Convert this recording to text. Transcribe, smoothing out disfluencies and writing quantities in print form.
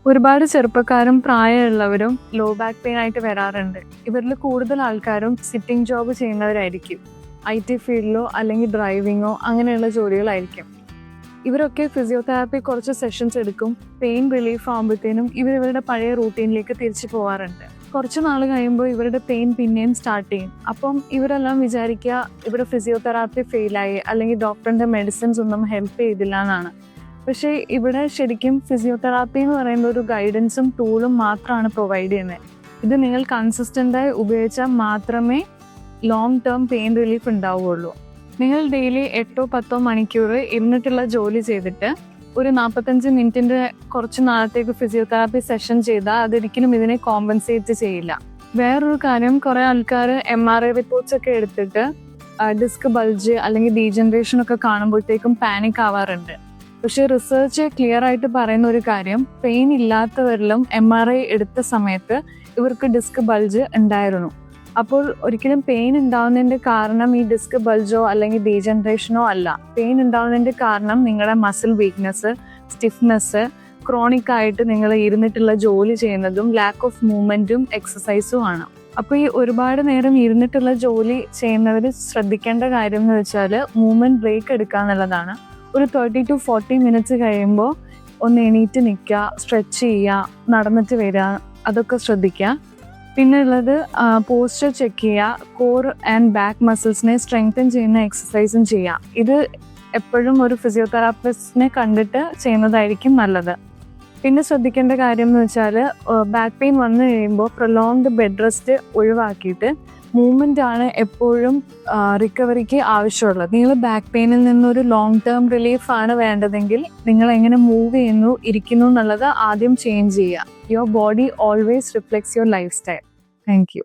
ഒരുപാട് ചെറുപ്പക്കാരും പ്രായമുള്ളവരും low back pain ആയിട്ട് വരാറുണ്ട്. ഇവരിൽ കൂടുതൽ ആൾക്കാരും സിറ്റിംഗ് ജോബ് ചെയ്യുന്നവരായിരിക്കും. IT ഫീൽഡിലോ അല്ലെങ്കിൽ ഡ്രൈവിങ്ങോ അങ്ങനെയുള്ള ജോലികളായിരിക്കും. ഇവരൊക്കെ ഫിസിയോതെറാപ്പി കുറച്ച് സെഷൻസ് എടുക്കും. പെയിൻ റിലീഫ് ആകുമ്പോഴത്തേനും ഇവരുടെ പഴയ റൂട്ടീനിലേക്ക് തിരിച്ചു പോകാറുണ്ട്. കുറച്ച് നാൾ കഴിയുമ്പോൾ ഇവരുടെ പെയിൻ പിന്നെയും സ്റ്റാർട്ട് ചെയ്യും. അപ്പം ഇവരെല്ലാം വിചാരിക്കുക ഇവിടെ ഫിസിയോതെറാപ്പി ഫെയിലായി അല്ലെങ്കിൽ ഡോക്ടറിൻ്റെ മെഡിസിൻസ് ഒന്നും ഹെൽപ്പ് ചെയ്തില്ല എന്നാണ്. പക്ഷേ ഇവിടെ ശരിക്കും ഫിസിയോതെറാപ്പി എന്ന് പറയുന്ന ഒരു ഗൈഡൻസും ടൂളും മാത്രമാണ് പ്രൊവൈഡ് ചെയ്യുന്നത്. ഇത് നിങ്ങൾ കൺസിസ്റ്റൻ്റായി ഉപയോഗിച്ചാൽ മാത്രമേ ലോങ് ടേം പെയിൻ റിലീഫ് ഉണ്ടാവുകയുള്ളൂ. നിങ്ങൾ ഡെയിലി 8-10 മണിക്കൂർ ഇരുന്നിട്ടുള്ള ജോലി ചെയ്തിട്ട് ഒരു 45 മിനിറ്റിൻ്റെ കുറച്ച് നാളത്തേക്ക് ഫിസിയോതെറാപ്പി സെഷൻ ചെയ്താൽ അതൊരിക്കലും ഇതിനെ കോമ്പൻസേറ്റ് ചെയ്യില്ല. വേറൊരു കാര്യം, കുറേ ആൾക്കാർ MRI റിപ്പോർട്ട്സ് ഒക്കെ എടുത്തിട്ട് ഡിസ്ക് ബൾജ് അല്ലെങ്കിൽ ഡീജനറേഷൻ ഒക്കെ കാണുമ്പോഴത്തേക്കും പാനിക് ആവാറുണ്ട്. പക്ഷേ റിസർച്ച് ക്ലിയർ ആയിട്ട് പറയുന്ന ഒരു കാര്യം, പെയിൻ ഇല്ലാത്തവരിലും MRI എടുത്ത സമയത്ത് ഇവർക്ക് ഡിസ്ക് ബൾജ് ഉണ്ടായിരുന്നു. അപ്പോൾ ഒരിക്കലും പെയിൻ ഉണ്ടാവുന്നതിൻ്റെ കാരണം ഈ ഡിസ്ക് ബൾജോ അല്ലെങ്കിൽ ഡീജനറേഷനോ അല്ല. പെയിൻ ഉണ്ടാവുന്നതിൻ്റെ കാരണം നിങ്ങളുടെ മസിൽ വീക്ക്നെസ്, സ്റ്റിഫ്നെസ്, ക്രോണിക് ആയിട്ട് നിങ്ങൾ ഇരുന്നിട്ടുള്ള ജോലി ചെയ്യുന്നതും ലാക്ക് ഓഫ് മൂവ്മെൻറ്റും എക്സസൈസും ആണ്. അപ്പോൾ ഈ ഒരുപാട് നേരം ഇരുന്നിട്ടുള്ള ജോലി ചെയ്യുന്നവർ ശ്രദ്ധിക്കേണ്ട കാര്യം എന്ന് വെച്ചാൽ മൂവ്മെൻറ്റ് ബ്രേക്ക് എടുക്കുക എന്നുള്ളതാണ്. ഒരു 30-40 മിനിറ്റ്സ് കഴിയുമ്പോൾ ഒന്ന് എണീറ്റ് നിൽക്കുക, സ്ട്രെച്ച് ചെയ്യുക, നടന്നിട്ട് വരിക, അതൊക്കെ ശ്രദ്ധിക്കുക. പിന്നെ ഉള്ളത് പോസ്ചർ ചെക്ക് ചെയ്യുക, കോർ ആൻഡ് ബാക്ക് മസിൽസിനെ സ്ട്രെങ്തൻ ചെയ്യുന്ന എക്സസൈസും ചെയ്യുക. ഇത് എപ്പോഴും ഒരു ഫിസിയോതെറാപ്പിസ്റ്റിനെ കണ്ടിട്ട് ചെയ്യുന്നതായിരിക്കും നല്ലത്. പിന്നെ ശ്രദ്ധിക്കേണ്ട കാര്യം എന്ന് വെച്ചാൽ ബാക്ക് പെയിൻ വന്നു കഴിയുമ്പോൾ പ്രൊലോങ്ഡ് ബെഡ് റെസ്റ്റ് ഒഴിവാക്കിയിട്ട് മൂവ്മെൻ്റ് ആണ് എപ്പോഴും റിക്കവറിക്ക് ആവശ്യമുള്ളത്. നിങ്ങൾ ബാക്ക് പെയിനിൽ നിന്നൊരു ലോങ് ടേം റിലീഫാണ് വേണ്ടതെങ്കിൽ നിങ്ങൾ എങ്ങനെ മൂവ് ചെയ്യുന്നു, ഇരിക്കുന്നു എന്നുള്ളത് ആദ്യം ചേഞ്ച് ചെയ്യുക. Your body always reflects your life style. Thank you.